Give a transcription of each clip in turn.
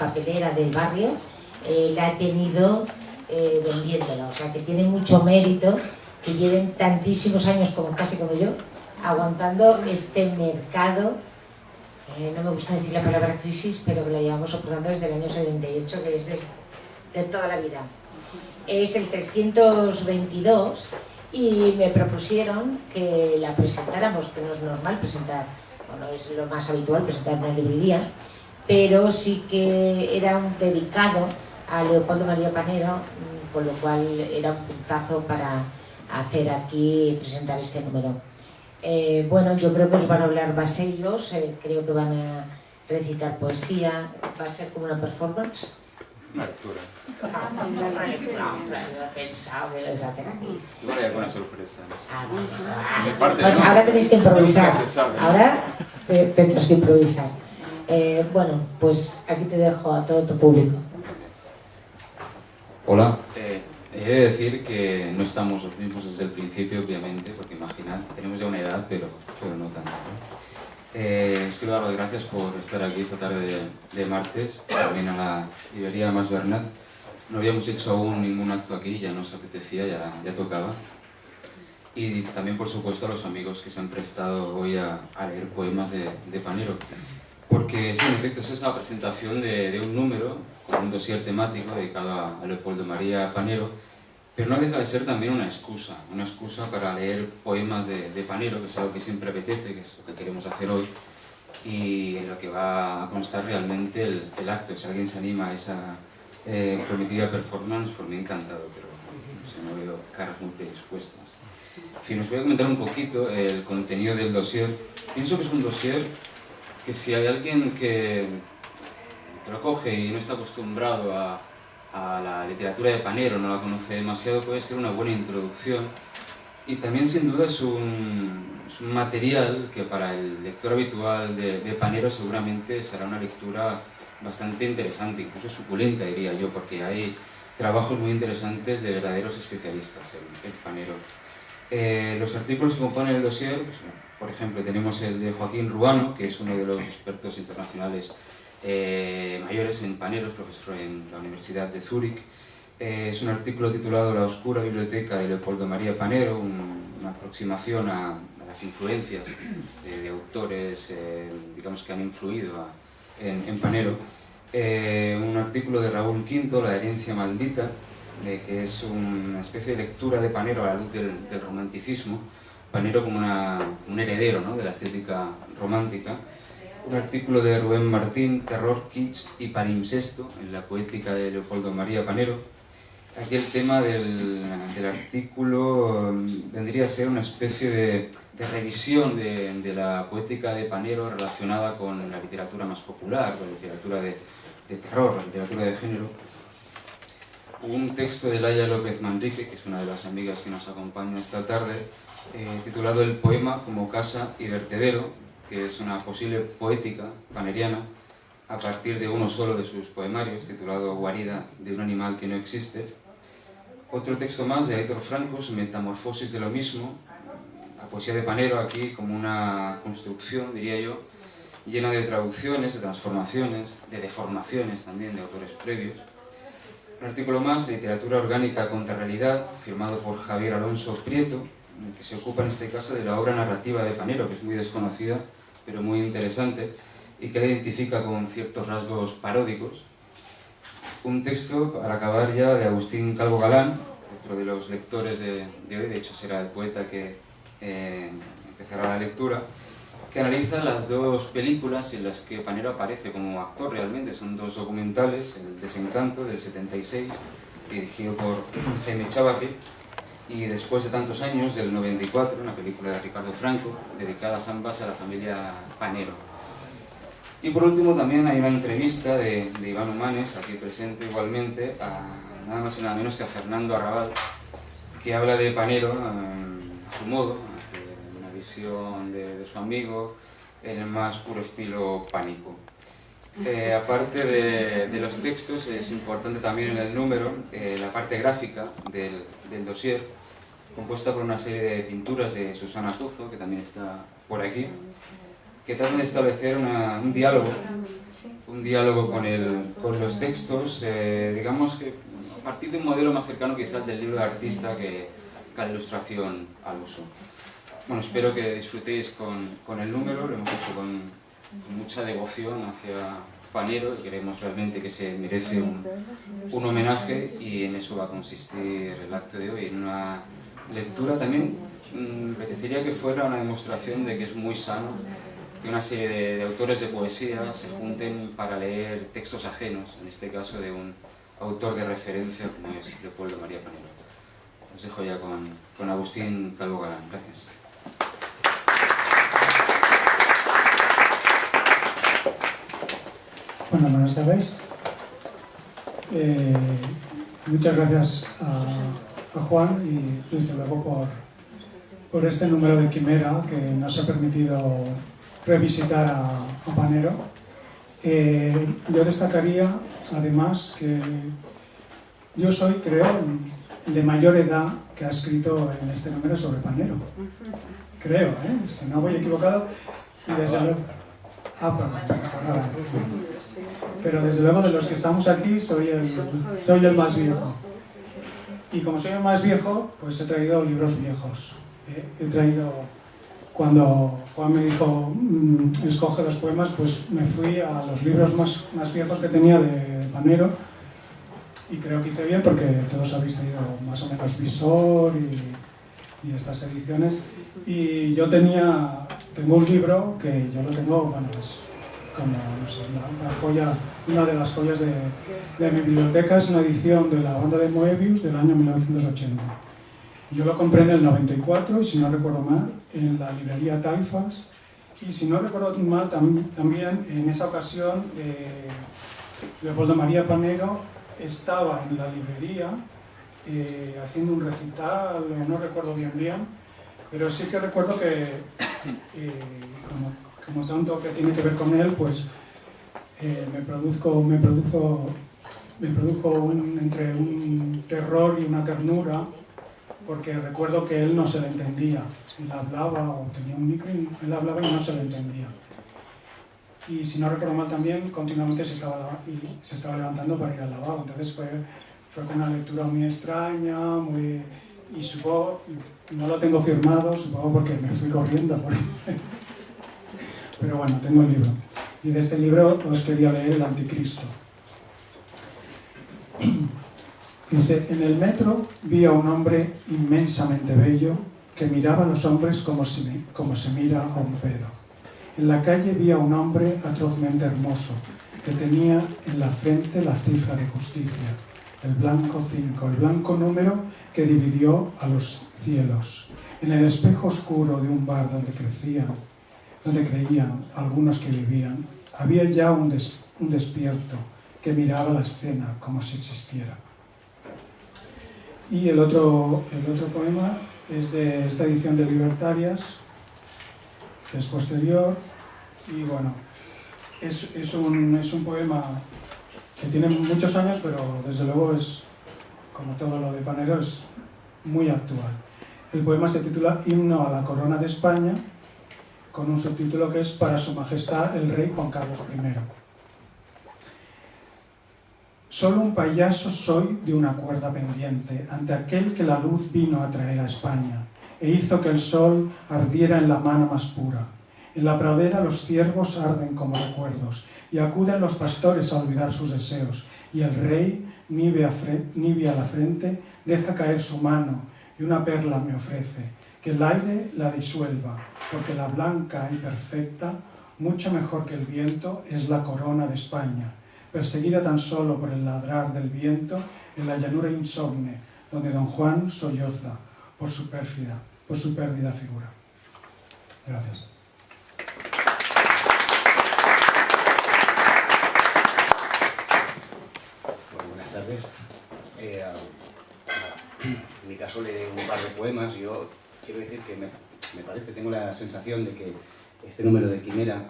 papelera del barrio, la he tenido vendiéndola, o sea que tiene mucho mérito que lleven tantísimos años, como casi como yo, aguantando este mercado, no me gusta decir la palabra crisis, pero que la llevamos soportando desde el año 78, que es de toda la vida. Es el 322 y me propusieron que la presentáramos, que no es normal presentar, bueno, es lo más habitual presentar en una librería, pero sí que era un dedicado a Leopoldo María Panero, con lo cual era un puntazo para hacer aquí, presentar este número. Bueno, yo creo que os van a hablar más ellos, creo que van a recitar poesía, va a ser como una performance. Una lectura. Una lectura, pensado que les hacen aquí. Igual hay alguna sorpresa. Pues ahora tenéis que improvisar. Ahora tendrás que improvisar. Bueno, pues aquí te dejo a todo tu público. Hola. He de decir que no estamos los mismos desde el principio, obviamente, porque imaginad, tenemos ya una edad, pero no tanto, ¿no? Os quiero dar las gracias por estar aquí esta tarde de martes, también a la librería Mas Bernat. No habíamos hecho aún ningún acto aquí, ya nos apetecía, ya tocaba. Y también, por supuesto, a los amigos que se han prestado hoy a leer poemas de Panero. Porque sí, en efecto, esa es la presentación de un número, con un dossier temático dedicado a Leopoldo María Panero, pero no deja de ser también una excusa para leer poemas de Panero, que es algo que siempre apetece, que es lo que queremos hacer hoy, y en lo que va a constar realmente el acto. Si alguien se anima a esa prometida performance, por mí encantado, pero no veo caras muy predispuestas. En fin, os voy a comentar un poquito el contenido del dossier. Pienso que es un dossier que si hay alguien que lo coge y no está acostumbrado a la literatura de Panero, no la conoce demasiado, puede ser una buena introducción. Y también, sin duda, es un material que para el lector habitual de Panero seguramente será una lectura bastante interesante, incluso suculenta, diría yo, porque hay trabajos muy interesantes de verdaderos especialistas en Panero. Los artículos que componen el dossier, pues, por ejemplo, tenemos el de Joaquín Ruano, que es uno de los expertos internacionales mayores en Panero, es profesor en la Universidad de Zúrich. Es un artículo titulado La oscura biblioteca de Leopoldo María Panero, una aproximación a las influencias de autores digamos, que han influido en Panero. Un artículo de Raúl Quinto, La herencia maldita, que es una especie de lectura de Panero a la luz del romanticismo. Panero como un heredero, ¿no?, de la estética romántica. Un artículo de Rubén Martín, Terror, Kitsch y palimpsesto en la poética de Leopoldo María Panero. Aquí el tema del artículo vendría a ser una especie de revisión de la poética de Panero relacionada con la literatura más popular, con la literatura de terror, la literatura de género. Un texto de Laia López Manrique, que es una de las amigas que nos acompaña esta tarde, titulado El poema como casa y vertedero, que es una posible poética paneriana a partir de uno solo de sus poemarios, titulado Guarida de un animal que no existe. Otro texto más de Aitor Franco, su Metamorfosis de lo mismo, la poesía de Panero aquí como una construcción, diría yo, llena de traducciones, de transformaciones, de deformaciones también de autores previos. Un artículo más, Literatura orgánica contra realidad, firmado por Javier Alonso Prieto, que se ocupa en este caso de la obra narrativa de Panero, que es muy desconocida, pero muy interesante, y que la identifica con ciertos rasgos paródicos. Un texto, para acabar ya, de Agustín Calvo Galán, otro de los lectores de hoy, de hecho será el poeta que empezará la lectura, que analiza las dos películas en las que Panero aparece como actor realmente. Son dos documentales, El desencanto, del 76, dirigido por Jaime Chávarri, y Después de tantos años, del 94, una película de Ricardo Franco, dedicadas ambas a la familia Panero. Y por último también hay una entrevista de Iván Humanes, aquí presente igualmente, a nada más y nada menos que a Fernando Arrabal, que habla de Panero a su modo, una visión de su amigo, en el más puro estilo pánico. Aparte de los textos, es importante también en el número la parte gráfica del dossier, compuesta por una serie de pinturas de Susana Pozo, que también está por aquí, que tratan de establecer un diálogo con los textos, digamos que a partir de un modelo más cercano quizás del libro de artista que a la ilustración al uso. Bueno, espero que disfrutéis con el número, lo hemos hecho con mucha devoción hacia Panero, y creemos realmente que se merece un homenaje, y en eso va a consistir el acto de hoy, en una lectura también. Me apetecería que fuera una demostración de que es muy sano que una serie de autores de poesía se junten para leer textos ajenos, en este caso de un autor de referencia como es Leopoldo María Panero. Os dejo ya con Agustín Calvo Galán. Gracias. Bueno, buenas tardes. Muchas gracias a Juan y desde luego por este número de Quimera que nos ha permitido revisitar a Panero. Yo destacaría además que yo soy, creo, el de mayor edad que ha escrito en este número sobre Panero. Creo, si no voy equivocado. Y desde luego... Pero desde luego de los que estamos aquí soy el más viejo. Y como soy el más viejo, pues he traído libros viejos. He traído, cuando Juan me dijo escoge los poemas, pues me fui a los libros más viejos que tenía de Panero, y creo que hice bien porque todos habéis tenido más o menos Visor y estas ediciones. Y yo tengo un libro que yo lo tengo, bueno, es como, no sé, una joya, una de las joyas de mi biblioteca. Es una edición de la banda de Moebius del año 1980. Yo lo compré en el 94, y si no recuerdo mal, en la librería Taifas. Y si no recuerdo mal, también en esa ocasión Leopoldo María Panero estaba en la librería haciendo un recital, no recuerdo bien, pero sí que recuerdo que como tanto que tiene que ver con él, pues me produjo entre un terror y una ternura, porque recuerdo que él no se le entendía. Él hablaba, o tenía un micro, y él hablaba y no se le entendía. Y si no recuerdo mal también, continuamente se estaba levantando para ir al lavabo. Entonces fue con una lectura muy extraña, y supongo, no lo tengo firmado, supongo porque me fui corriendo por ahí. Pero bueno, tengo el libro. Y de este libro os quería leer El Anticristo. Dice: en el metro vi a un hombre inmensamente bello que miraba a los hombres como se mira a un pedo. En la calle vi a un hombre atrozmente hermoso que tenía en la frente la cifra de justicia, el blanco 5, el blanco número que dividió a los cielos. En el espejo oscuro de un bar donde creían algunos que vivían, había ya un despierto que miraba la escena como si existiera. Y el otro poema es de esta edición de Libertarias, que es posterior, y bueno, es un poema que tiene muchos años, pero desde luego es, como todo lo de Panero, es muy actual. El poema se titula Himno a la Corona de España, con un subtítulo que es Para Su Majestad el Rey Juan Carlos I. Solo un payaso soy de una cuerda pendiente ante aquel que la luz vino a traer a España e hizo que el sol ardiera en la mano más pura. En la pradera los ciervos arden como recuerdos y acuden los pastores a olvidar sus deseos, y el rey, nibia a la frente, deja caer su mano y una perla me ofrece, que el aire la disuelva, porque la blanca y perfecta, mucho mejor que el viento, es la corona de España, perseguida tan solo por el ladrar del viento en la llanura insomne, donde don Juan solloza por su perdida figura. Gracias. Bueno, buenas tardes. En mi caso leeré un par de poemas. Yo quiero decir que me parece, tengo la sensación de que este número de Quimera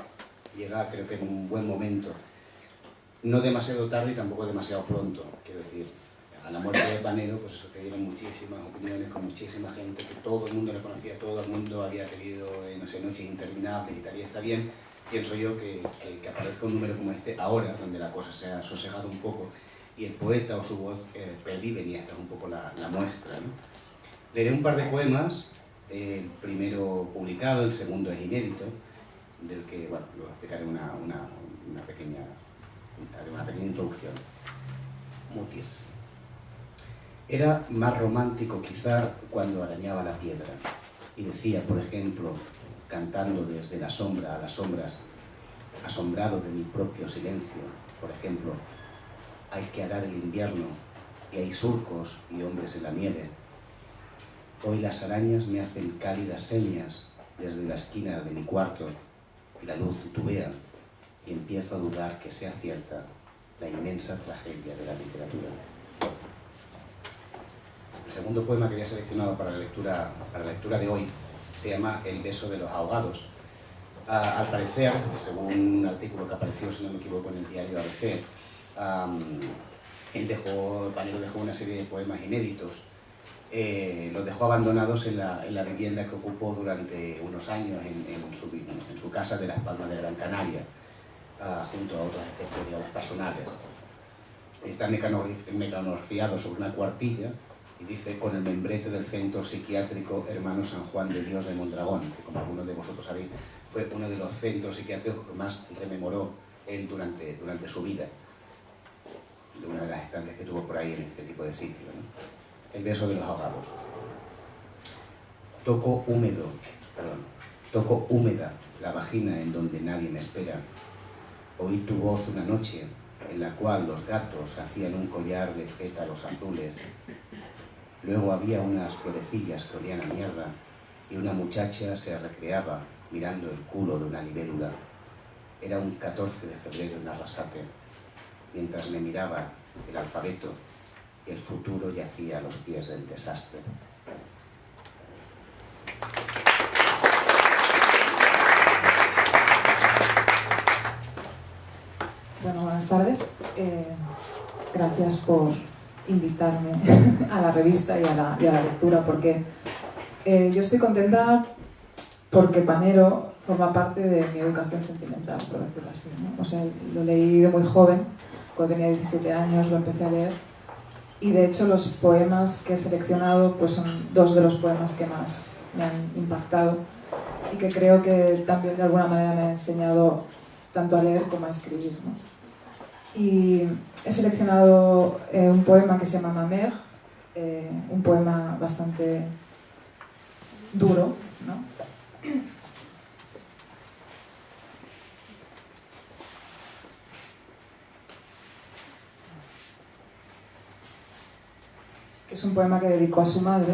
llega, creo que en un buen momento. No demasiado tarde y tampoco demasiado pronto. Quiero decir, la muerte de Panero pues se sucedieron muchísimas opiniones con muchísima gente, que todo el mundo lo conocía, todo el mundo había pedido, no sé, noches interminables y tal, y está bien, pienso yo, que aparezca un número como este ahora, donde la cosa se ha sosegado un poco, y el poeta o su voz perviven, y esta es un poco la muestra, ¿no? Leeré un par de poemas, el primero publicado, el segundo es inédito, del que, bueno, luego explicaré una pequeña introducción. Mutis. Era más romántico quizá cuando arañaba la piedra y decía, por ejemplo, cantando desde la sombra a las sombras, asombrado de mi propio silencio, por ejemplo, hay que arar el invierno y hay surcos y hombres en la nieve. Hoy las arañas me hacen cálidas señas desde la esquina de mi cuarto y la luz titubea y empiezo a dudar que sea cierta la inmensa tragedia de la literatura. El segundo poema que había seleccionado para la lectura de hoy se llama El beso de los ahogados. Al parecer, según un artículo que apareció, si no me equivoco, en el diario ABC, Panero dejó una serie de poemas inéditos. Los dejó abandonados en la vivienda que ocupó durante unos años en su casa de Las Palmas de Gran Canaria, junto a otros efectos, digamos, personales. Está mecanografiado sobre una cuartilla y dice: con el membrete del Centro Psiquiátrico Hermano San Juan de Dios de Mondragón, que, como algunos de vosotros sabéis, fue uno de los centros psiquiátricos que más rememoró él durante su vida, de una de las estancias que tuvo por ahí en este tipo de sitio, ¿no? El beso de los ahogados. Toco húmeda la vagina en donde nadie me espera. Oí tu voz una noche en la cual los gatos hacían un collar de pétalos azules. Luego había unas florecillas que olían a mierda y una muchacha se recreaba mirando el culo de una libélula. Era un 14 de febrero en Arrasate, mientras me miraba el alfabeto y el futuro yacía a los pies del desastre. Bueno, buenas tardes. Gracias por invitarme a la revista y a la lectura, porque yo estoy contenta porque Panero forma parte de mi educación sentimental, por decirlo así, ¿no? O sea, lo leí de muy joven, cuando tenía 17 años lo empecé a leer, y de hecho los poemas que he seleccionado pues son dos de los poemas que más me han impactado y que creo que también de alguna manera me han enseñado tanto a leer como a escribir, ¿no? Y he seleccionado un poema que se llama Ma Mère, un poema bastante duro, ¿no? Que es un poema que dedicó a su madre,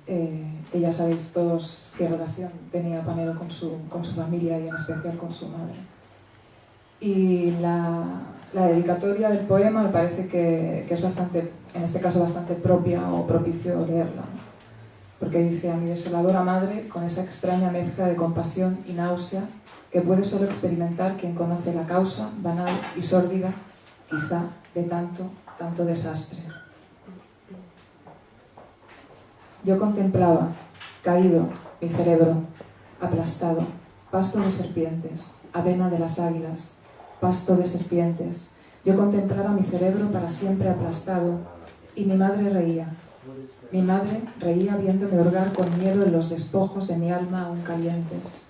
que ya sabéis todos qué relación tenía Panero con su familia y en especial con su madre. Y la dedicatoria del poema me parece que es bastante, en este caso bastante propia o propicio leerla, ¿no? Porque dice: a mi desoladora madre, con esa extraña mezcla de compasión y náusea que puede solo experimentar quien conoce la causa banal y sórdida, quizá, de tanto desastre. Yo contemplaba, caído, mi cerebro, aplastado, pasto de serpientes, avena de las águilas, pasto de serpientes. Yo contemplaba mi cerebro para siempre aplastado, y mi madre reía. Mi madre reía viéndome hurgar con miedo en los despojos de mi alma aún calientes,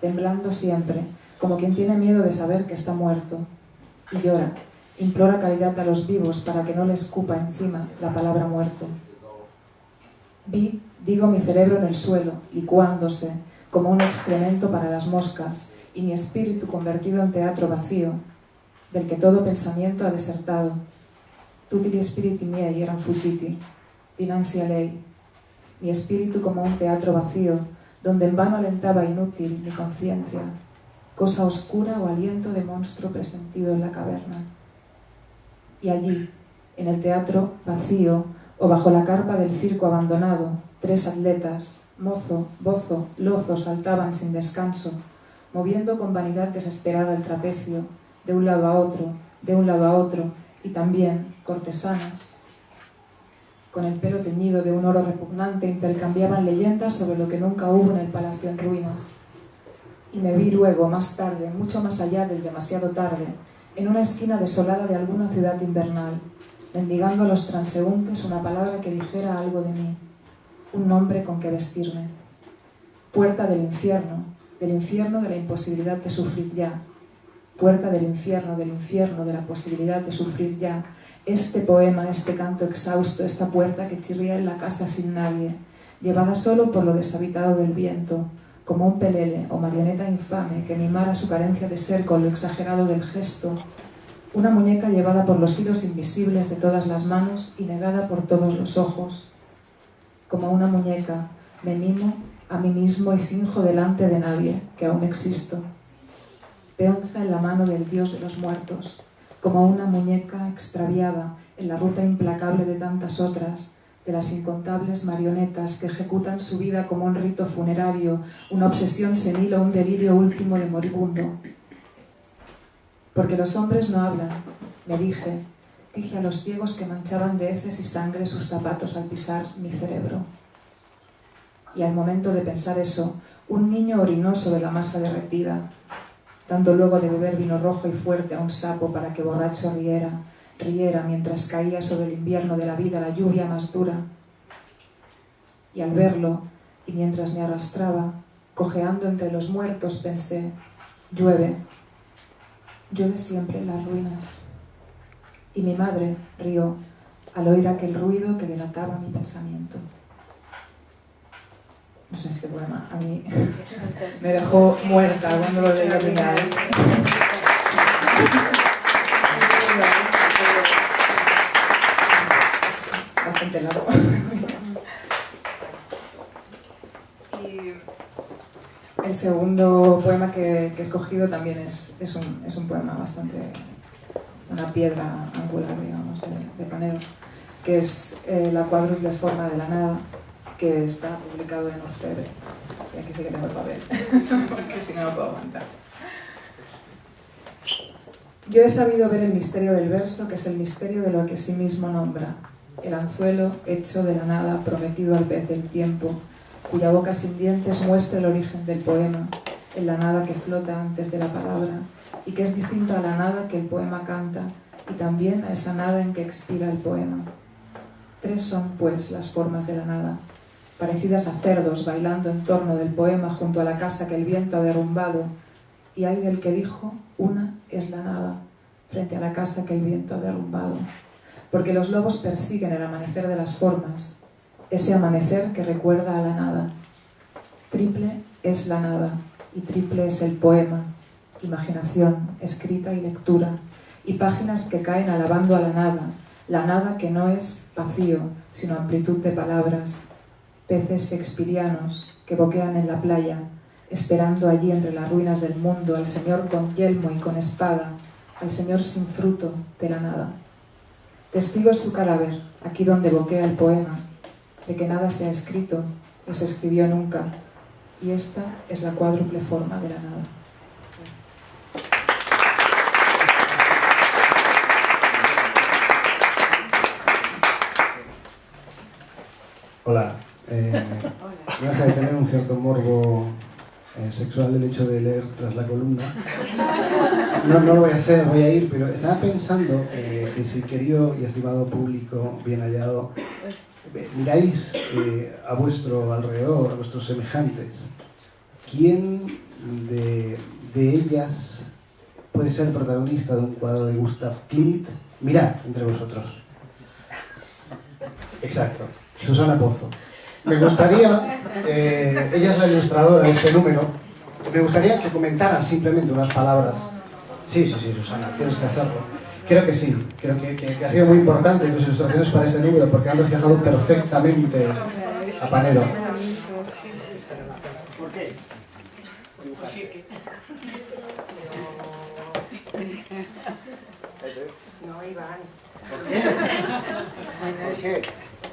temblando siempre, como quien tiene miedo de saber que está muerto, y llora, implora caridad a los vivos para que no le escupa encima la palabra muerto. Vi, digo, mi cerebro en el suelo, licuándose, como un excremento para las moscas, y mi espíritu convertido en teatro vacío, del que todo pensamiento ha desertado. Tutti gli spiriti miei eran fuggiti, dinanzi a lei. Mi espíritu como un teatro vacío, donde en vano alentaba inútil mi conciencia, cosa oscura o aliento de monstruo presentido en la caverna. Y allí, en el teatro vacío, o bajo la carpa del circo abandonado, 3 atletas, mozo, bozo, lozo, saltaban sin descanso, moviendo con vanidad desesperada el trapecio, de un lado a otro, y también cortesanas. Con el pelo teñido de un oro repugnante intercambiaban leyendas sobre lo que nunca hubo en el palacio en ruinas. Y me vi luego, más tarde, mucho más allá del demasiado tarde, en una esquina desolada de alguna ciudad invernal, mendigando a los transeúntes una palabra que dijera algo de mí, un nombre con que vestirme. Puerta del infierno de la imposibilidad de sufrir ya. Puerta del infierno de la posibilidad de sufrir ya. Este poema, este canto exhausto, esta puerta que chirría en la casa sin nadie, llevada solo por lo deshabitado del viento, como un pelele o marioneta infame que mimara su carencia de ser con lo exagerado del gesto, una muñeca llevada por los hilos invisibles de todas las manos y negada por todos los ojos. Como una muñeca, me mimo a mí mismo y finjo delante de nadie que aún existo. Peonza en la mano del dios de los muertos, como una muñeca extraviada en la ruta implacable de tantas otras, de las incontables marionetas que ejecutan su vida como un rito funerario, una obsesión senil o un delirio último de moribundo. Porque los hombres no hablan, me dije a los ciegos que manchaban de heces y sangre sus zapatos al pisar mi cerebro. Y al momento de pensar eso, un niño orinó sobre la masa derretida, dando luego de beber vino rojo y fuerte a un sapo para que borracho riera mientras caía sobre el invierno de la vida la lluvia más dura. Y al verlo, y mientras me arrastraba, cojeando entre los muertos, pensé, llueve siempre en las ruinas. Y mi madre rió al oír aquel ruido que delataba mi pensamiento. No sé, este poema a mí me dejó muerta cuando lo leí la primera vez. Bastante largo. Y el segundo poema que he escogido también es un poema bastante, una piedra angular, digamos, de Panero, que es La cuádruple forma de la nada, que está publicado en Orfebre. Y aquí sí que tengo el papel, porque si no, no puedo aguantar. Yo he sabido ver el misterio del verso, que es el misterio de lo que sí mismo nombra, el anzuelo hecho de la nada prometido al pez del tiempo, cuya boca sin dientes muestra el origen del poema, en la nada que flota antes de la palabra, y que es distinta a la nada que el poema canta, y también a esa nada en que expira el poema. Tres son, pues, las formas de la nada, parecidas a cerdos bailando en torno del poema junto a la casa que el viento ha derrumbado, y hay del que dijo, una es la nada, frente a la casa que el viento ha derrumbado. Porque los lobos persiguen el amanecer de las formas, ese amanecer que recuerda a la nada. Triple es la nada, y triple es el poema, imaginación, escrita y lectura, y páginas que caen alabando a la nada que no es vacío, sino amplitud de palabras, peces shakespearianos que boquean en la playa, esperando allí entre las ruinas del mundo al Señor con yelmo y con espada, al Señor sin fruto de la nada. Testigo es su cadáver, aquí donde boquea el poema, de que nada se ha escrito, ni se escribió nunca, y esta es la cuádruple forma de la nada. Hola. No deja de tener un cierto morbo sexual el hecho de leer tras la columna. No lo voy a hacer, voy a ir, pero estaba pensando que si, querido y estimado público bien hallado, miráis a vuestro alrededor, a vuestros semejantes, ¿quién de ellas puede ser protagonista de un cuadro de Gustav Klimt? Mirad entre vosotros. Exacto, Susana Pozo. Me gustaría, ella es la ilustradora de este número, me gustaría que comentara simplemente unas palabras. Sí, Susana, tienes que hacerlo. Creo que sí, creo que ha sido muy importante tus ilustraciones para este número porque han reflejado perfectamente a Panero. ¿Por qué? No, Iván. ¿Por qué?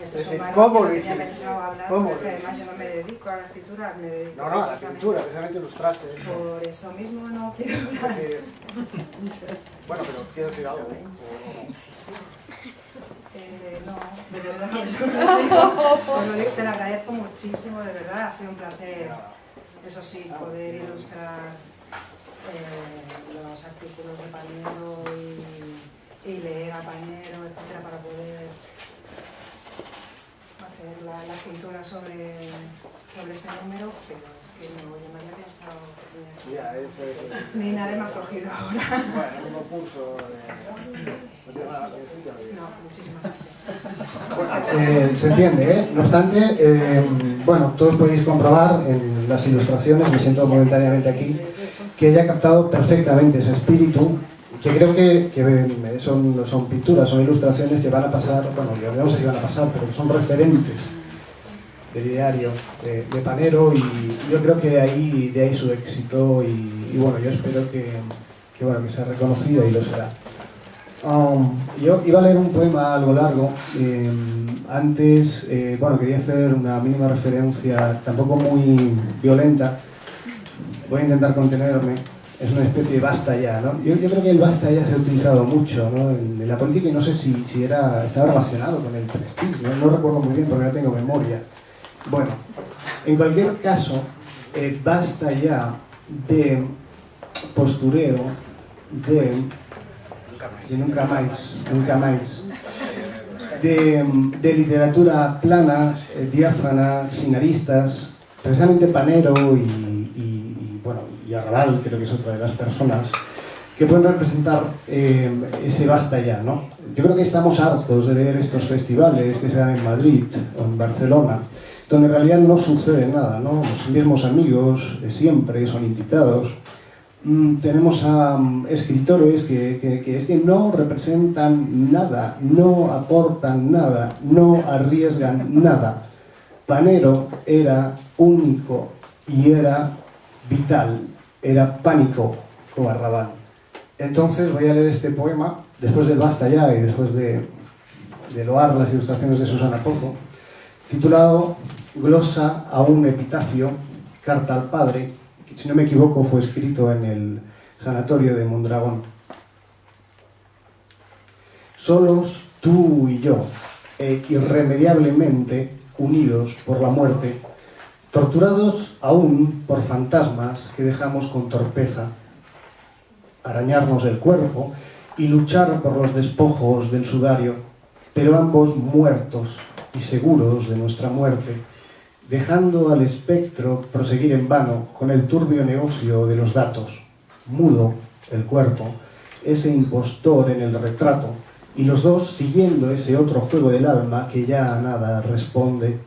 Esto es un valor ¿Cómo que lo tenía hiciste? pensado hablar, ¿Cómo porque es que lo además yo no me dedico a la escritura, me dedico No, no, a la precisamente- pintura, precisamente ilustraste eso. Por eso mismo no quiero Es hablar. decir, bueno, pero quiero decir algo. No, de verdad. Os lo digo, te lo agradezco muchísimo, de verdad, ha sido un placer. Eso sí, poder ilustrar los artículos de Pañero y leer a Pañero, etcétera, para poder hacer la escultura sobre este número, pero es que no, yo no había pensado ni nada más cogido ahora. Bueno, el mismo curso no tiene nada que decir. No, muchísimas gracias. Se entiende, ¿eh? No obstante, bueno, todos podéis comprobar en las ilustraciones, me siento momentáneamente aquí, que ella ha captado perfectamente ese espíritu, que creo que son pinturas, son ilustraciones que van a pasar, bueno, yo no sé si van a pasar, pero que son referentes del ideario de Panero, y yo creo que de ahí su éxito, y bueno, yo espero que sea reconocida, y lo será. Yo iba a leer un poema algo largo. Antes, quería hacer una mínima referencia, tampoco muy violenta. Voy a intentar contenerme. Es una especie de basta ya, ¿no? Yo creo que el basta ya se ha utilizado mucho, ¿no? En la política, y no sé si estaba relacionado con el prestigio, no recuerdo muy bien porque no tengo memoria. Bueno, en cualquier caso, basta ya de postureo, de nunca más, de literatura plana, diáfana, sin aristas. Precisamente Panero y Arrabal, creo que es otra de las personas que pueden representar ese basta ya, ¿no? Yo creo que estamos hartos de ver estos festivales que se dan en Madrid o en Barcelona, donde en realidad no sucede nada, ¿no? Los mismos amigos de siempre son invitados. Tenemos a escritores que no representan nada, no aportan nada, no arriesgan nada. Panero era único y era vital, era pánico como Arrabal. Entonces voy a leer este poema, después del basta ya y después de loar las ilustraciones de Susana Pozo, titulado Glosa a un epitafio, carta al padre, que si no me equivoco fue escrito en el sanatorio de Mondragón. Solos tú y yo, irremediablemente unidos por la muerte, torturados aún por fantasmas que dejamos con torpeza, arañarnos el cuerpo y luchar por los despojos del sudario, pero ambos muertos y seguros de nuestra muerte, dejando al espectro proseguir en vano con el turbio negocio de los datos, mudo el cuerpo, ese impostor en el retrato, y los dos siguiendo ese otro juego del alma que ya a nada responde,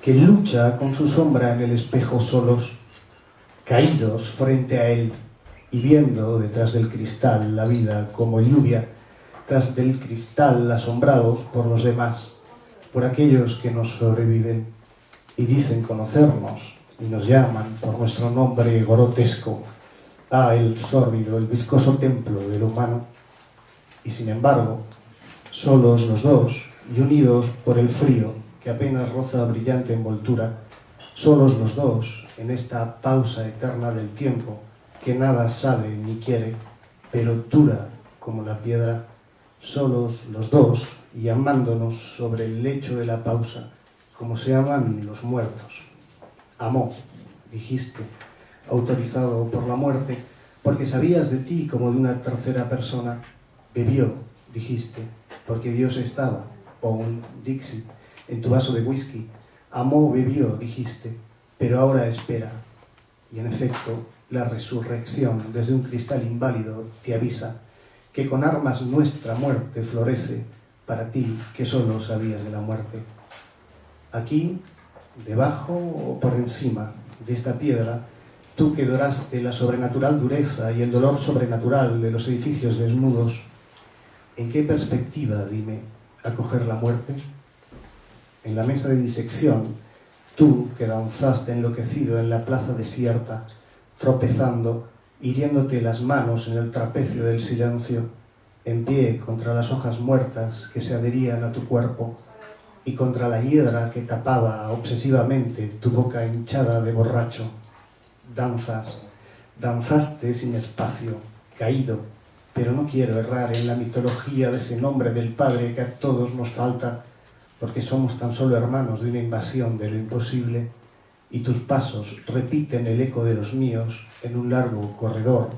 que lucha con su sombra en el espejo solos, caídos frente a él y viendo detrás del cristal la vida como lluvia, tras del cristal asombrados por los demás, por aquellos que nos sobreviven y dicen conocernos y nos llaman por nuestro nombre grotesco, el sórdido, el viscoso templo del humano, y sin embargo, solos los dos y unidos por el frío que apenas roza brillante envoltura, solos los dos en esta pausa eterna del tiempo que nada sabe ni quiere, pero dura como la piedra, solos los dos y amándonos sobre el lecho de la pausa, como se aman los muertos. Amó, dijiste, autorizado por la muerte, porque sabías de ti como de una tercera persona. Bebió, dijiste, porque Dios estaba, o un Dixit, en tu vaso de whisky. Amó, bebió, dijiste, pero ahora espera. Y en efecto, la resurrección desde un cristal inválido te avisa que con armas nuestra muerte florece para ti que solo sabías de la muerte. Aquí, debajo o por encima de esta piedra, tú que doraste la sobrenatural dureza y el dolor sobrenatural de los edificios desnudos, ¿en qué perspectiva, dime, acoger la muerte? En la mesa de disección, tú que danzaste enloquecido en la plaza desierta, tropezando, hiriéndote las manos en el trapecio del silencio, en pie contra las hojas muertas que se adherían a tu cuerpo, y contra la hiedra que tapaba obsesivamente tu boca hinchada de borracho. Danzaste sin espacio, caído, pero no quiero errar en la mitología de ese nombre del Padre que a todos nos falta, porque somos tan solo hermanos de una invasión de lo imposible, y tus pasos repiten el eco de los míos en un largo corredor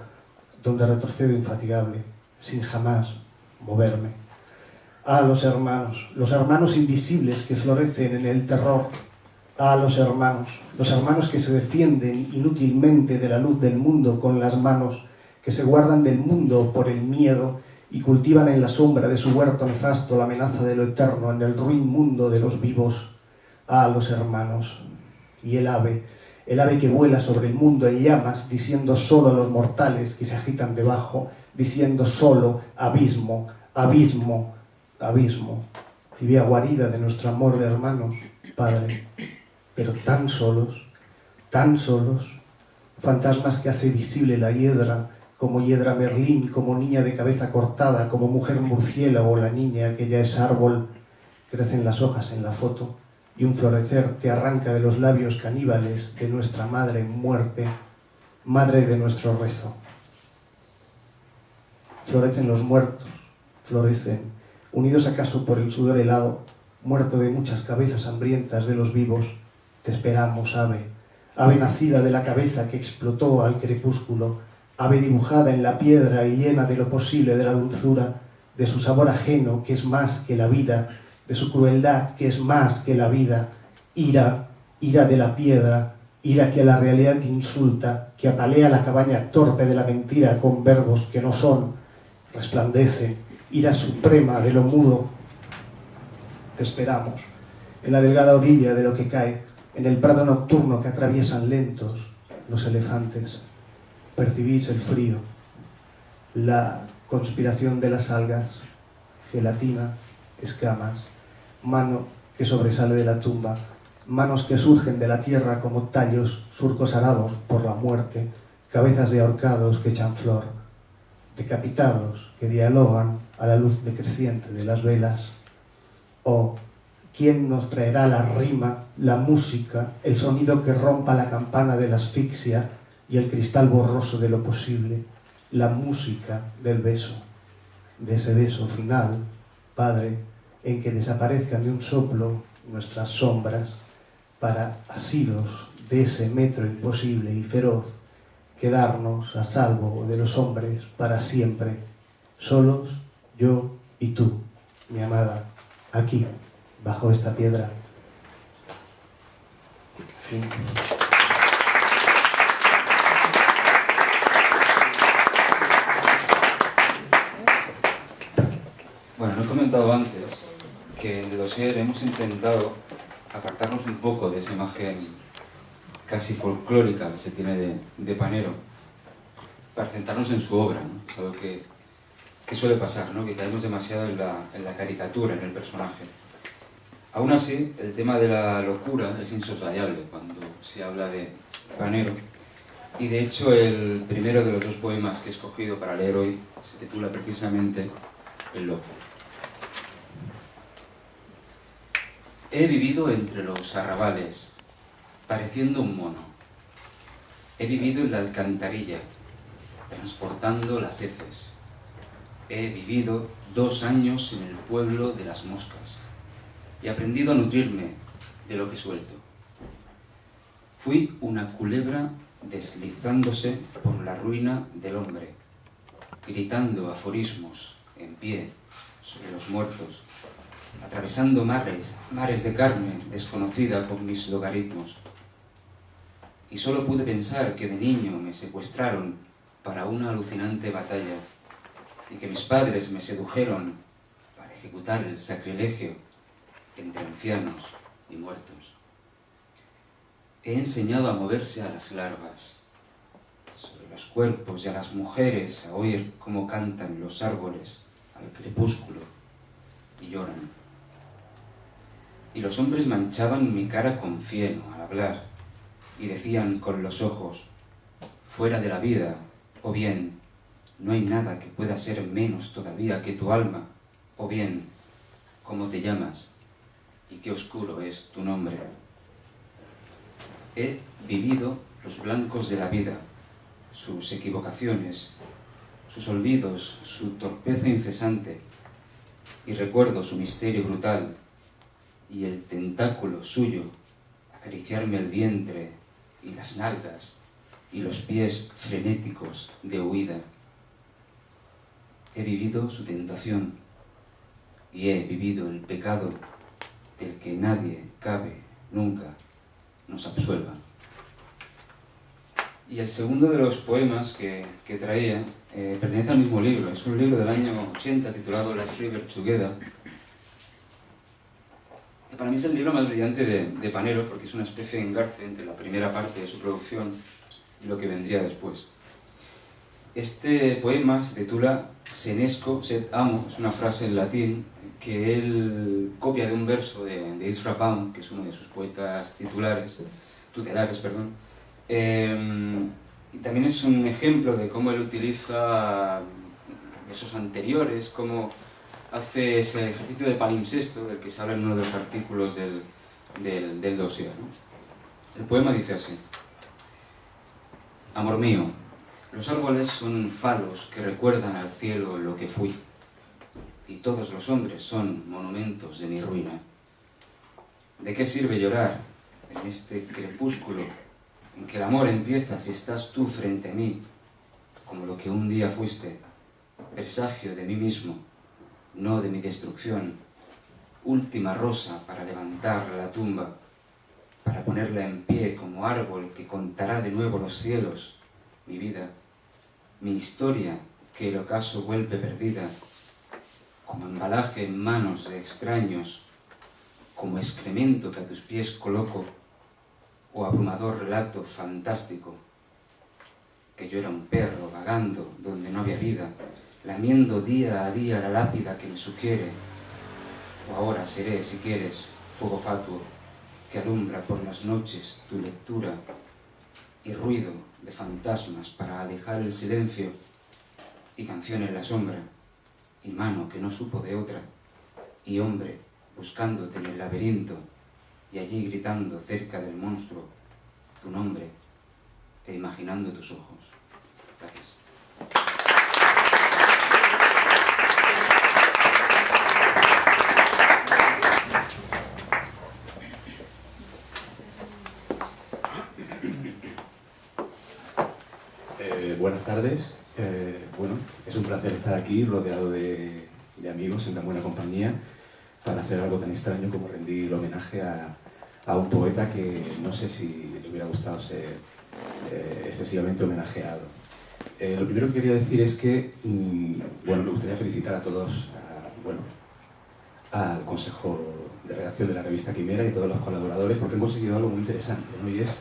donde retrocedo infatigable, sin jamás moverme. Ah, los hermanos invisibles que florecen en el terror. Ah, los hermanos que se defienden inútilmente de la luz del mundo con las manos, que se guardan del mundo por el miedo y cultivan en la sombra de su huerto nefasto la amenaza de lo eterno en el ruin mundo de los vivos. Ah, los hermanos. Y el ave que vuela sobre el mundo en llamas, diciendo solo a los mortales que se agitan debajo, diciendo solo abismo, abismo, abismo. Tibia guarida de nuestro amor de hermanos, Padre, pero tan solos, fantasmas que hace visible la hiedra, como hiedra Merlín, como niña de cabeza cortada, como mujer murciélago, la niña que ya es árbol. Crecen las hojas en la foto y un florecer te arranca de los labios caníbales de nuestra madre muerte, madre de nuestro rezo. Florecen los muertos, florecen, unidos acaso por el sudor helado, muerto de muchas cabezas hambrientas de los vivos. Te esperamos, ave nacida de la cabeza que explotó al crepúsculo, ave dibujada en la piedra y llena de lo posible de la dulzura, de su sabor ajeno que es más que la vida, de su crueldad que es más que la vida, ira de la piedra, ira que a la realidad insulta, que apalea la cabaña torpe de la mentira con verbos que no son, resplandece, ira suprema de lo mudo. Te esperamos, en la delgada orilla de lo que cae, en el prado nocturno que atraviesan lentos los elefantes. Percibís el frío, la conspiración de las algas, gelatina, escamas, mano que sobresale de la tumba, manos que surgen de la tierra como tallos, surcos arados por la muerte, cabezas de ahorcados que echan flor, decapitados que dialogan a la luz decreciente de las velas. Oh, ¿quién nos traerá la rima, la música, el sonido que rompa la campana de la asfixia y el cristal borroso de lo posible, la música del beso, de ese beso final, Padre, en que desaparezcan de un soplo nuestras sombras, para, asidos de ese metro imposible y feroz, quedarnos a salvo de los hombres para siempre, solos, yo y tú, mi amada, aquí, bajo esta piedra. Sí. Bueno, no he comentado antes que en el dossier hemos intentado apartarnos un poco de esa imagen casi folclórica que se tiene de Panero para centrarnos en su obra, ¿no? Es algo que suele pasar, ¿no? Que caemos demasiado en la caricatura, en el personaje. Aún así, el tema de la locura es insoslayable cuando se habla de Panero, y de hecho el primero de los dos poemas que he escogido para leer hoy se titula precisamente El loco. He vivido entre los arrabales, pareciendo un mono. He vivido en la alcantarilla, transportando las heces. He vivido 2 años en el pueblo de las moscas y he aprendido a nutrirme de lo que suelto. Fui una culebra deslizándose por la ruina del hombre, gritando aforismos en pie sobre los muertos, atravesando mares de carne desconocida con mis logaritmos. Y solo pude pensar que de niño me secuestraron para una alucinante batalla y que mis padres me sedujeron para ejecutar el sacrilegio entre ancianos y muertos. He enseñado a moverse a las larvas, sobre los cuerpos y a las mujeres a oír cómo cantan los árboles al crepúsculo y lloran. Y los hombres manchaban mi cara con fieno al hablar y decían con los ojos, fuera de la vida, o bien, no hay nada que pueda ser menos todavía que tu alma, o bien, ¿cómo te llamas? y qué oscuro es tu nombre. He vivido los blancos de la vida, sus equivocaciones, sus olvidos, su torpeza incesante, y recuerdo su misterio brutal y el tentáculo suyo acariciarme el vientre y las nalgas y los pies frenéticos de huida. He vivido su tentación y he vivido el pecado del que nadie cabe nunca nos absuelva. Y el segundo de los poemas que traía pertenece al mismo libro. Es un libro del año 80 titulado Last River Together. Que para mí es el libro más brillante de Panero, porque es una especie de engarce entre la primera parte de su producción y lo que vendría después. Este poema se titula Senesco sed amo, es una frase en latín que él copia de un verso de Ezra Pound, que es uno de sus poetas tutelares. Y también es un ejemplo de cómo él utiliza versos anteriores, cómo hace ese ejercicio de palimpsesto del que se habla en uno de los artículos del dossier, ¿no? El poema dice así: Amor mío, los árboles son falos que recuerdan al cielo lo que fui, y todos los hombres son monumentos de mi ruina. ¿De qué sirve llorar en este crepúsculo en que el amor empieza si estás tú frente a mí, como lo que un día fuiste, presagio de mí mismo, no de mi destrucción, última rosa para levantar la tumba, para ponerla en pie como árbol que contará de nuevo los cielos, mi vida, mi historia que el ocaso vuelve perdida, como embalaje en manos de extraños, como excremento que a tus pies coloco, o abrumador relato fantástico, que yo era un perro vagando donde no había vida, lamiendo día a día la lápida que me sugiere, o ahora seré, si quieres, fuego fatuo, que alumbra por las noches tu lectura, y ruido de fantasmas para alejar el silencio, y canción en la sombra, y mano que no supo de otra, y hombre buscándote en el laberinto, y allí gritando cerca del monstruo tu nombre e imaginando tus ojos. Gracias. Buenas tardes. Bueno, es un placer estar aquí rodeado de amigos en tan buena compañía para hacer algo tan extraño como rendir homenaje a un poeta que no sé si le hubiera gustado ser excesivamente homenajeado. Lo primero que quería decir es que, bueno, me gustaría felicitar a todos, al Consejo de Redacción de la revista Quimera y a todos los colaboradores, porque han conseguido algo muy interesante, ¿no? Y es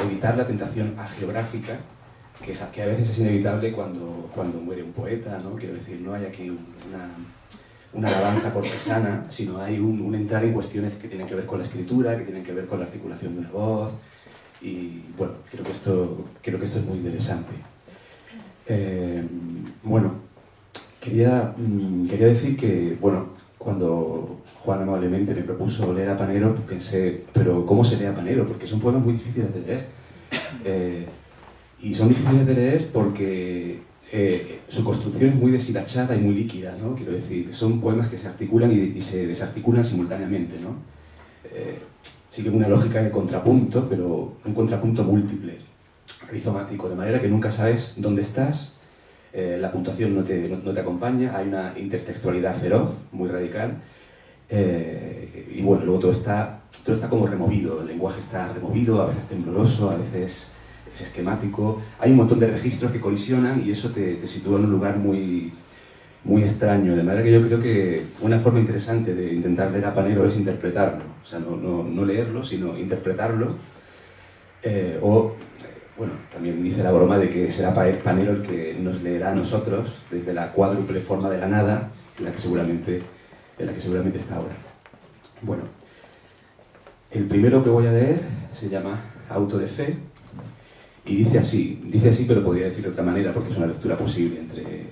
evitar la tentación hagiográfica que a veces es inevitable cuando muere un poeta, ¿no? Quiero decir, no hay aquí una alabanza cortesana, sino hay un entrar en cuestiones que tienen que ver con la escritura, que tienen que ver con la articulación de una voz, y bueno, creo que esto es muy interesante. Bueno, quería decir que, bueno, cuando Juan amablemente me propuso leer a Panero, pensé, pero ¿cómo se lee a Panero? Porque son poemas muy difíciles de leer. Y son difíciles de leer porque su construcción es muy deshilachada y muy líquida, ¿no? Quiero decir, son poemas que se articulan y se desarticulan simultáneamente, ¿no? Siguen una lógica de contrapunto, pero un contrapunto múltiple, rizomático, de manera que nunca sabes dónde estás, la puntuación no te acompaña, hay una intertextualidad feroz, muy radical, y bueno, luego todo está como removido, el lenguaje está removido, a veces tembloroso, a veces es esquemático, hay un montón de registros que colisionan y eso te sitúa en un lugar muy, muy extraño, de manera que yo creo que una forma interesante de intentar leer a Panero es interpretarlo, o sea, no leerlo, sino interpretarlo, bueno, también dice la broma de que será Panero el que nos leerá a nosotros desde la cuádruple forma de la nada en la que seguramente está ahora. Bueno, el primero que voy a leer se llama Auto de Fe y dice así, pero podría decir de otra manera porque es una lectura posible entre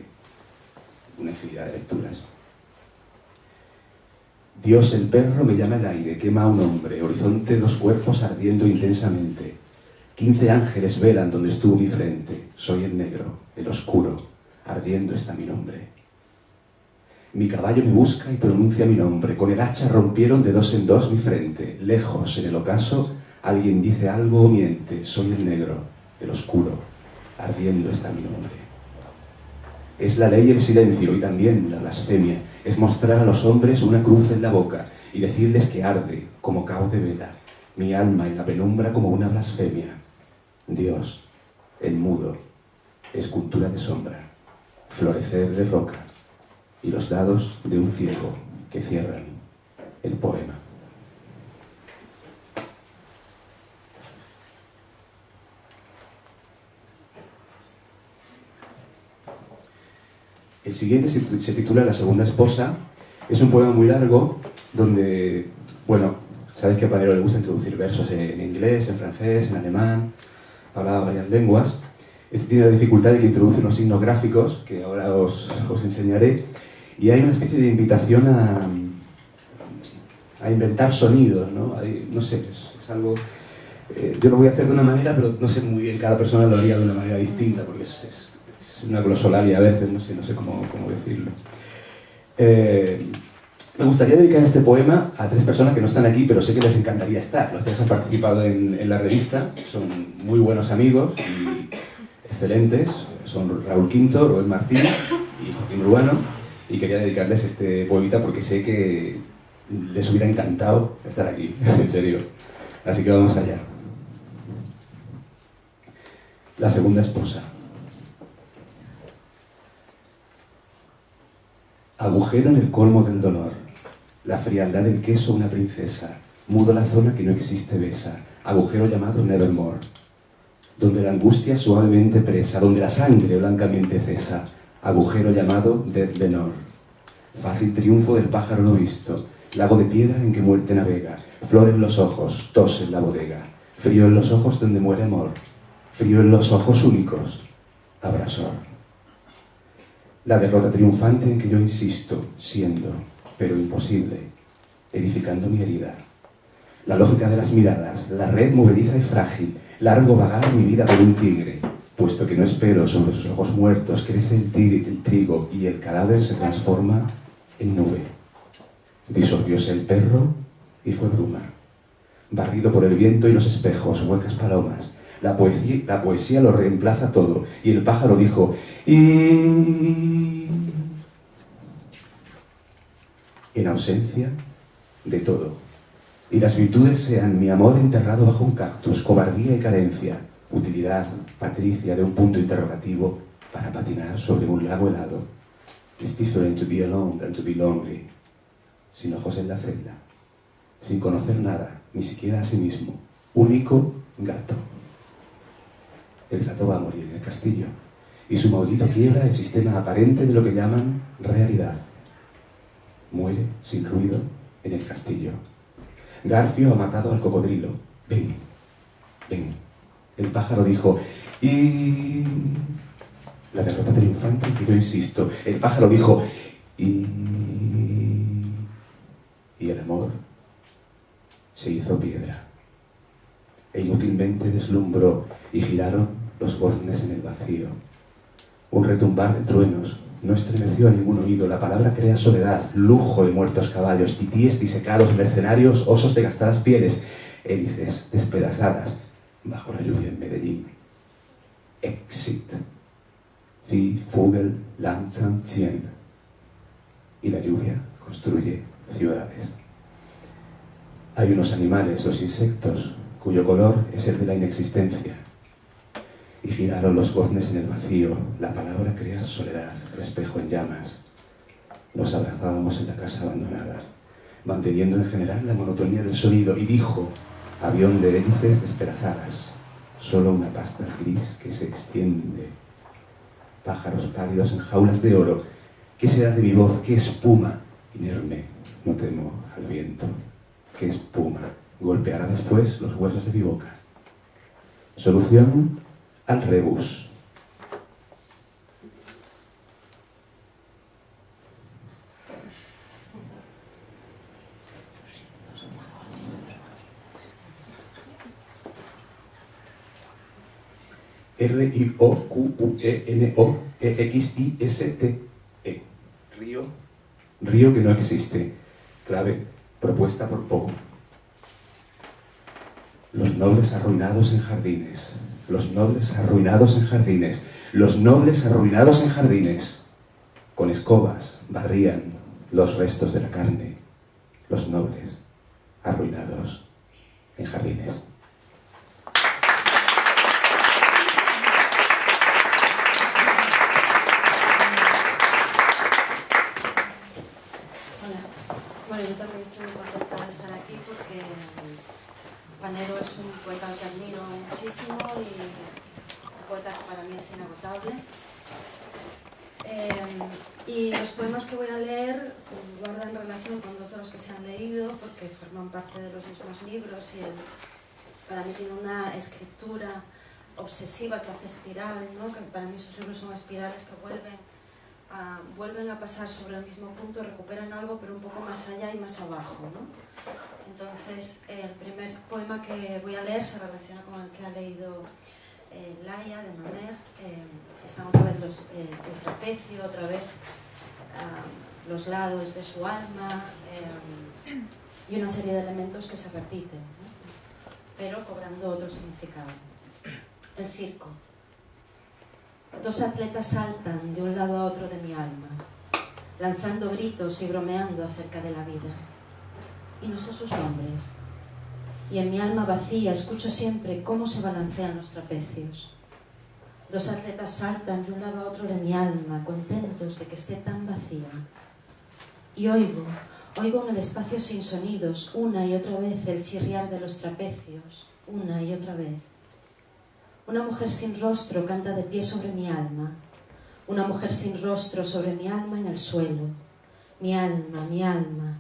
una infinidad de lecturas. Dios el perro me llama el aire, quema a un hombre, horizonte dos cuerpos ardiendo intensamente. 15 ángeles velan donde estuvo mi frente, soy el negro, el oscuro, ardiendo está mi nombre. Mi caballo me busca y pronuncia mi nombre, con el hacha rompieron de dos en dos mi frente, lejos en el ocaso alguien dice algo o miente, soy el negro, el oscuro, ardiendo está mi nombre. Es la ley el silencio y también la blasfemia, es mostrar a los hombres una cruz en la boca y decirles que arde como cao de vela, mi alma en la penumbra como una blasfemia. Dios, el mudo, escultura de sombra, florecer de roca y los dados de un ciego que cierran el poema. El siguiente se titula La segunda esposa. Es un poema muy largo donde, bueno, sabéis que a Panero le gusta introducir versos en inglés, en francés, en alemán, hablaba varias lenguas. Este tiene la dificultad de que introduce unos signos gráficos que ahora os enseñaré, y hay una especie de invitación a inventar sonidos, ¿no? No sé, es algo... yo lo voy a hacer de una manera, pero no sé muy bien, cada persona lo haría de una manera distinta, porque es una glosolalia a veces, no sé cómo decirlo. Me gustaría dedicar este poema a 3 personas que no están aquí, pero sé que les encantaría estar. Los 3 han participado en la revista, son muy buenos amigos y excelentes. Son Raúl Quinto, Roel Martín y Joaquín Urbano. Y quería dedicarles este poemita porque sé que les hubiera encantado estar aquí, en serio. Así que vamos allá. La segunda esposa. Agujero en el colmo del dolor, la frialdad del queso una princesa, mudo la zona que no existe besa, agujero llamado Nevermore, donde la angustia suavemente presa, donde la sangre blancamente cesa, agujero llamado Dead Lenore, fácil triunfo del pájaro no visto, lago de piedra en que muerte navega, flor en los ojos, tos en la bodega, frío en los ojos donde muere amor, frío en los ojos únicos, abrasor. La derrota triunfante en que yo insisto, siendo, pero imposible, edificando mi herida. La lógica de las miradas, la red movediza y frágil, largo vagar mi vida por un tigre, puesto que no espero sobre sus ojos muertos, crece el trigo y el cadáver se transforma en nube. Disolvióse el perro y fue bruma. Barrido por el viento y los espejos, huecas palomas. La poesía lo reemplaza todo. Y el pájaro dijo, y... en ausencia de todo. Y las virtudes sean mi amor enterrado bajo un cactus, cobardía y carencia, utilidad, patricia de un punto interrogativo para patinar sobre un lago helado. It's different to be alone than to be lonely. Sin ojos en la celda, sin conocer nada, ni siquiera a sí mismo. Único gato. El gato va a morir en el castillo, y su maullido quiebra el sistema aparente de lo que llaman realidad. Muere sin ruido en el castillo. Garfio ha matado al cocodrilo. Ven, ven. El pájaro dijo, y... la derrota triunfante que yo insisto. El pájaro dijo, y el amor se hizo piedra. E inútilmente deslumbró y giraron los goznes en el vacío. Un retumbar de truenos no estremeció a ningún oído. La palabra crea soledad, lujo de muertos caballos, titíes disecados, mercenarios, osos de gastadas pieles, hélices despedazadas bajo la lluvia en Medellín. Exit. Wie Vogel langsam ziehen. Y la lluvia construye ciudades. Hay unos animales, los insectos, cuyo color es el de la inexistencia. Y giraron los goznes en el vacío, la palabra crea soledad, espejo en llamas. Nos abrazábamos en la casa abandonada, manteniendo en general la monotonía del sonido, y dijo, avión de hélices despedazadas, solo una pasta gris que se extiende. Pájaros pálidos en jaulas de oro, ¿qué será de mi voz? ¿Qué espuma? Inerme, no temo al viento. ¿Qué espuma? Golpeará después los huesos de mi boca. Solución al rebus. R-I-O-Q-U-E-N-O-E-X-I-S-T-E. Río que no existe. Clave propuesta por Poe. Los nobles arruinados en jardines. Los nobles arruinados en jardines. Los nobles arruinados en jardines. Con escobas barrían los restos de la carne. Los nobles arruinados en jardines. Bueno, yo también estoy muy contenta de estar aquí porque Panero es un poeta al que admiro muchísimo y un poeta que para mí es inagotable. Y los poemas que voy a leer guardan relación con dos de los que se han leído porque forman parte de los mismos libros y para mí tiene una escritura obsesiva que hace espiral, ¿no? Que para mí sus libros son espirales que vuelven a pasar sobre el mismo punto, recuperan algo pero un poco más allá y más abajo, ¿no? Entonces el primer poema que voy a leer se relaciona con el que ha leído Laia de Mamer. Están otra vez el trapecio, otra vez los lados de su alma y una serie de elementos que se repiten, ¿no? Pero cobrando otro significado. El circo. Dos atletas saltan de un lado a otro de mi alma, lanzando gritos y bromeando acerca de la vida. Y no sé sus nombres. Y en mi alma vacía escucho siempre cómo se balancean los trapecios. Dos atletas saltan de un lado a otro de mi alma, contentos de que esté tan vacía. Y oigo en el espacio sin sonidos, una y otra vez el chirriar de los trapecios, una y otra vez. Una mujer sin rostro canta de pie sobre mi alma. Una mujer sin rostro sobre mi alma en el suelo. Mi alma, mi alma.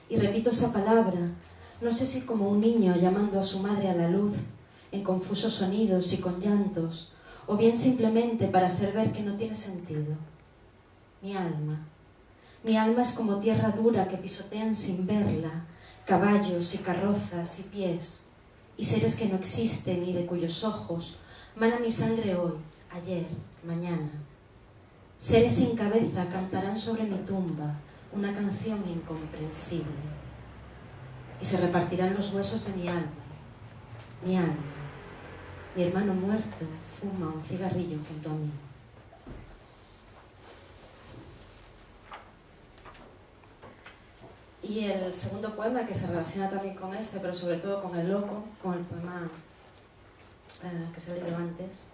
Y repito esa palabra, no sé si como un niño llamando a su madre a la luz, en confusos sonidos y con llantos, o bien simplemente para hacer ver que no tiene sentido. Mi alma. Mi alma es como tierra dura que pisotean sin verla, caballos y carrozas y pies, y seres que no existen y de cuyos ojos mana mi sangre hoy, ayer, mañana. Seres sin cabeza cantarán sobre mi tumba una canción incomprensible. Y se repartirán los huesos de mi alma. Mi alma. Mi hermano muerto fuma un cigarrillo junto a mí. Y el segundo poema, que se relaciona también con este, pero sobre todo con el loco, con el poema que se ha leído antes,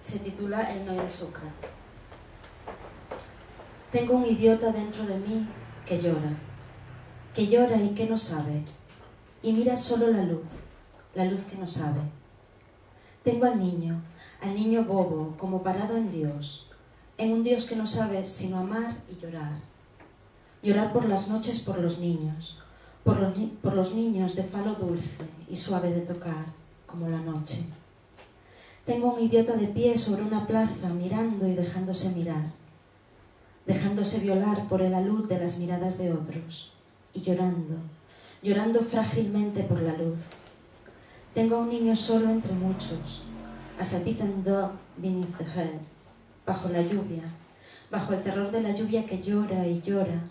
se titula El Noi de Sucre. Tengo un idiota dentro de mí que llora y que no sabe, y mira solo la luz que no sabe. Tengo al niño bobo, como parado en Dios, en un Dios que no sabe sino amar y llorar. Llorar por las noches por los niños, por los niños de falo dulce y suave de tocar, como la noche. Tengo un idiota de pie sobre una plaza, mirando y dejándose mirar, dejándose violar por el alud de las miradas de otros, y llorando frágilmente por la luz. Tengo a un niño solo entre muchos, a Sapitan Dog beneath the head, bajo la lluvia, bajo el terror de la lluvia que llora y llora,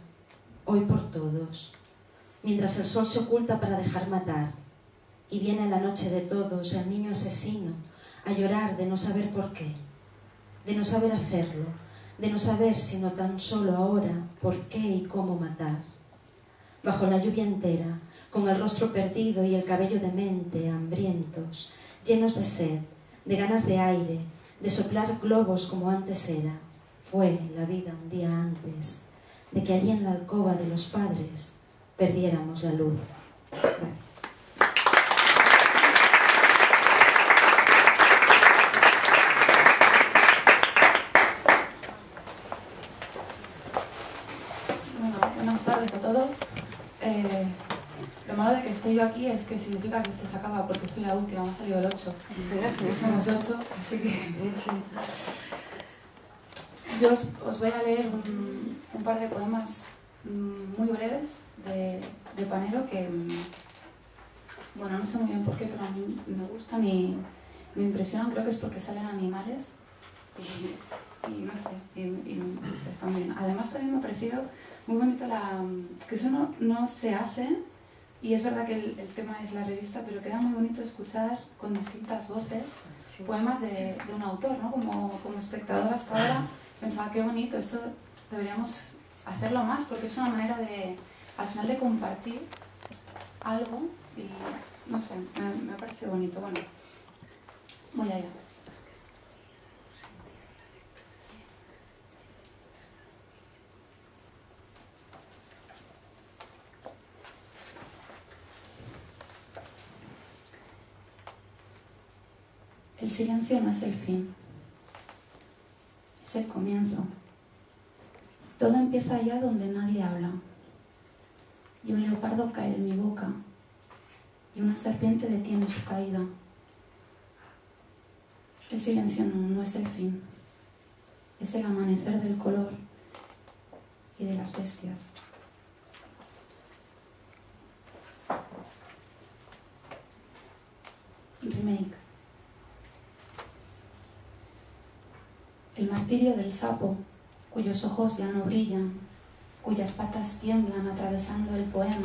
hoy por todos, mientras el sol se oculta para dejar matar, y viene la noche de todos, el niño asesino, a llorar de no saber por qué, de no saber hacerlo, de no saber sino tan solo ahora por qué y cómo matar. Bajo la lluvia entera, con el rostro perdido y el cabello demente, hambrientos, llenos de sed, de ganas de aire, de soplar globos como antes era, fue la vida un día antes de que allí en la alcoba de los padres perdiéramos la luz. Gracias. Buenas tardes a todos. Lo malo de que esté yo aquí es que significa que esto se acaba porque soy la última, me ha salido el 8. Somos 8, así que... Yo os voy a leer un par de poemas muy breves de Panero que, bueno, no sé muy bien por qué, pero a mí me gustan y me impresionan, creo que es porque salen animales y no sé, y están bien. Además también me ha parecido muy bonito que eso no se hace, y es verdad que el tema es la revista, pero queda muy bonito escuchar con distintas voces poemas de un autor, ¿no? Como espectador hasta ahora pensaba, qué bonito, esto deberíamos hacerlo más, porque es una manera al final de compartir algo, y no sé, me ha parecido bonito. Bueno, voy allá. El silencio no es el fin, es el comienzo. Todo empieza allá donde nadie habla, y un leopardo cae de mi boca, y una serpiente detiene su caída. El silencio no es el fin, es el amanecer del color y de las bestias. Remake. El martirio del sapo, cuyos ojos ya no brillan, cuyas patas tiemblan atravesando el poema,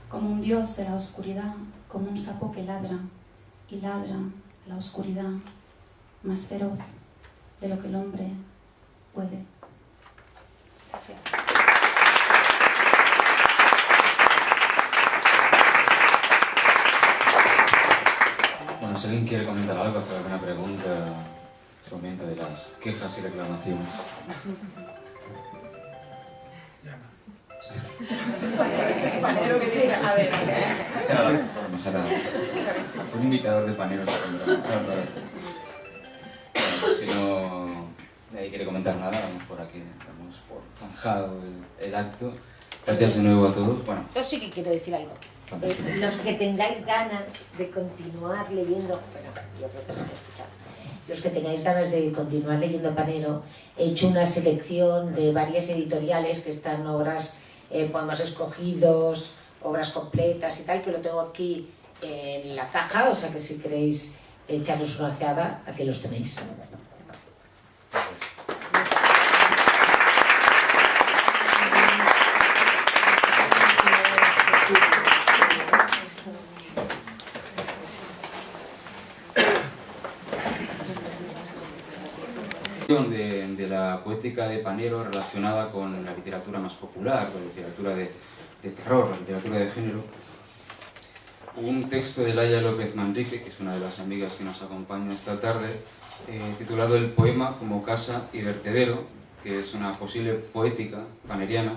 como un dios de la oscuridad, como un sapo que ladra, y ladra a la oscuridad, más feroz de lo que el hombre puede. Gracias. Bueno, si alguien quiere comentar algo, hacer alguna pregunta, momento de las quejas y reclamaciones. Este era la forma, será un imitador de paneros. Si no nadie quiere comentar nada, vamos por aquí, vamos por zanjado el acto. Gracias de nuevo a todos. Bueno, yo sí que quiero decir algo. Los que tengáis ganas de continuar leyendo, bueno, yo creo que se me ha escuchado. Los que tengáis ganas de continuar leyendo Panero, he hecho una selección de varias editoriales que están obras, poemas escogidos, obras completas y tal, que lo tengo aquí en la caja, o sea que si queréis echaros una ojeada, aquí los tenéis. De la poética de Panero relacionada con la literatura más popular, con la literatura de terror, la literatura de género. Un texto de Laia López Manrique, que es una de las amigas que nos acompaña esta tarde, titulado El poema como casa y vertedero, que es una posible poética paneriana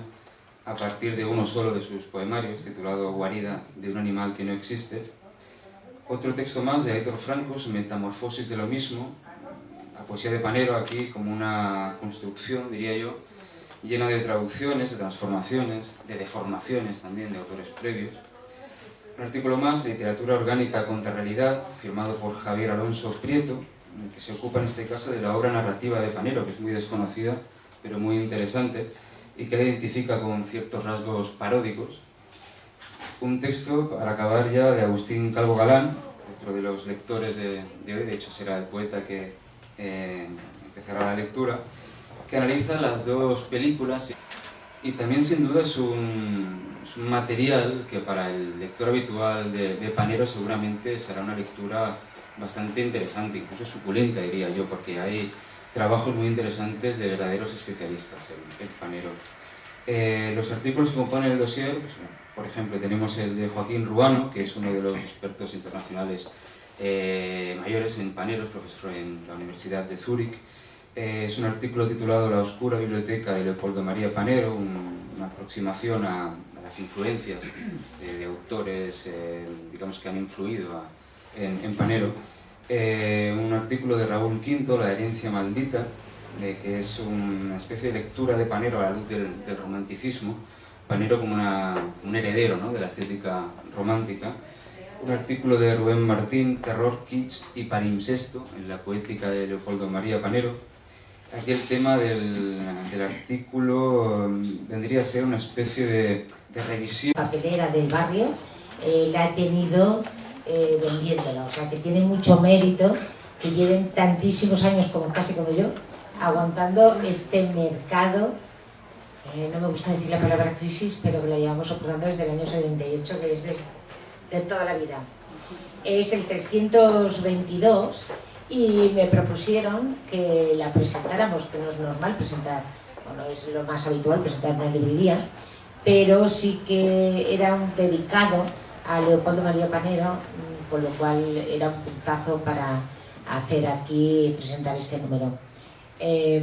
a partir de uno solo de sus poemarios, titulado Guarida de un animal que no existe. Otro texto más de Aitor Franco, Metamorfosis de lo mismo, la poesía de Panero aquí como una construcción, diría yo, llena de traducciones, de transformaciones, de deformaciones también de autores previos. Un artículo más, Literatura orgánica contra realidad, firmado por Javier Alonso Prieto, que se ocupa en este caso de la obra narrativa de Panero, que es muy desconocida, pero muy interesante, y que la identifica con ciertos rasgos paródicos. Un texto, para acabar ya, de Agustín Calvo Galán, otro de los lectores de hoy, de hecho será el poeta que empezará la lectura, que analiza las dos películas y también sin duda es un material que para el lector habitual de Panero seguramente será una lectura bastante interesante, incluso suculenta diría yo, porque hay trabajos muy interesantes de verdaderos especialistas en Panero. Los artículos que componen el dossier, pues, por ejemplo, tenemos el de Joaquín Ruano, que es uno de los expertos internacionales mayores en Paneros, profesor en la Universidad de Zúrich. Es un artículo titulado La oscura biblioteca de Leopoldo María Panero, una aproximación a las influencias de autores digamos que han influido en Panero. Un artículo de Raúl Quinto, La herencia maldita, que es una especie de lectura de Panero a la luz del romanticismo, Panero como un heredero, ¿no?, de la estética romántica. Un artículo de Rubén Martín, Terror, Kitsch y palimpsesto, en la poética de Leopoldo María Panero. Aquí el tema del artículo vendría a ser una especie de revisión. Papelera del barrio la he tenido vendiéndola, o sea que tiene mucho mérito que lleven tantísimos años como casi como yo, aguantando este mercado, no me gusta decir la palabra crisis, pero que la llevamos soportando desde el año 78, que es de toda la vida. Es el 322 y me propusieron que la presentáramos, que no es normal presentar, bueno, es lo más habitual presentar en una librería, pero sí que era un dedicado a Leopoldo María Panero, con lo cual era un puntazo para hacer aquí, presentar este número.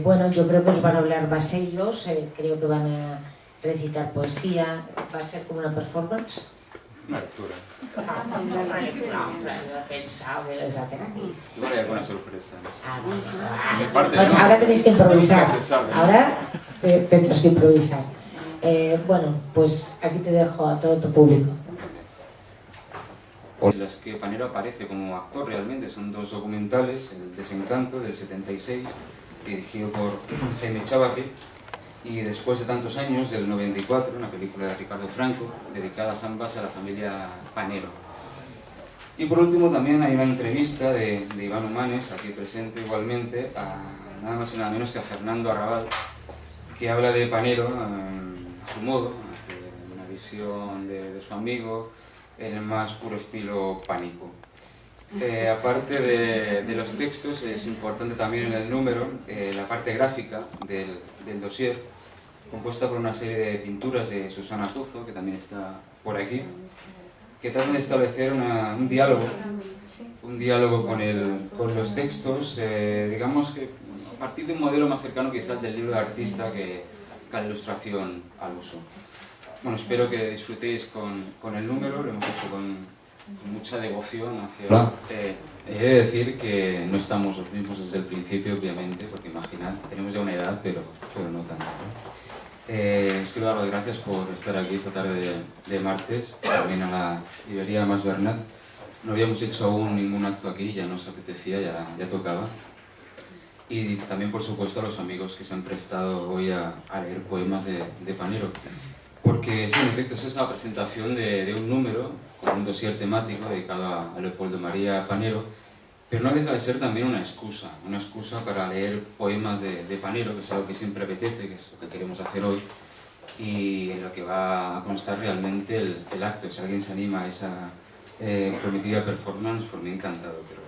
Bueno, yo creo que os van a hablar más ellos, creo que van a recitar poesía, va a ser como una performance. Una lectura. Pensado que les hacen aquí. Igual hay alguna sorpresa. Pues ahora tenéis que improvisar. Ahora tendrás que improvisar. Bueno, pues aquí te dejo a todo tu público. Las que Panero aparece como actor realmente son dos documentales, El desencanto del 76, dirigido por Jaime Chávarri, y después de tantos años, del 94, una película de Ricardo Franco, dedicadas ambas a la familia Panero. Y por último también hay una entrevista de Iván Humanes, aquí presente igualmente, a nada más y nada menos que a Fernando Arrabal, que habla de Panero a su modo, hace una visión de su amigo, en el más puro estilo pánico. Aparte de los textos, es importante también en el número la parte gráfica del dossier, compuesta por una serie de pinturas de Susana Tuzo, que también está por aquí, que tratan de establecer un diálogo con los textos, digamos que a partir de un modelo más cercano quizás del libro de artista que a la ilustración al uso. Bueno, espero que disfrutéis con el número, lo hemos hecho con mucha devoción hacia... He de decir que no estamos los mismos desde el principio, obviamente, porque imaginad, tenemos ya una edad, pero no tanto, ¿no? Os quiero dar las gracias por estar aquí esta tarde de martes, también a la librería Mas Bernat. No habíamos hecho aún ningún acto aquí, ya nos apetecía, ya tocaba. Y también, por supuesto, a los amigos que se han prestado hoy a leer poemas de Panero. Porque sí, en efecto, esta es una presentación de un número, con un dossier temático dedicado a Leopoldo María Panero, pero no deja de ser también una excusa para leer poemas de Panero, que es algo que siempre apetece, que es lo que queremos hacer hoy, y en lo que va a constar realmente el acto. Si alguien se anima a esa prometida performance, por mí encantado, pero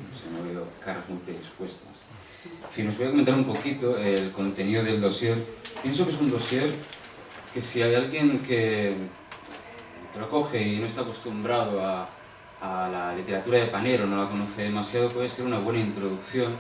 no sé, no veo caras muy predispuestas. En fin, os voy a comentar un poquito el contenido del dossier. Pienso que es un dossier que si hay alguien que lo coge y no está acostumbrado a la literatura de Panero, no la conoce demasiado, puede ser una buena introducción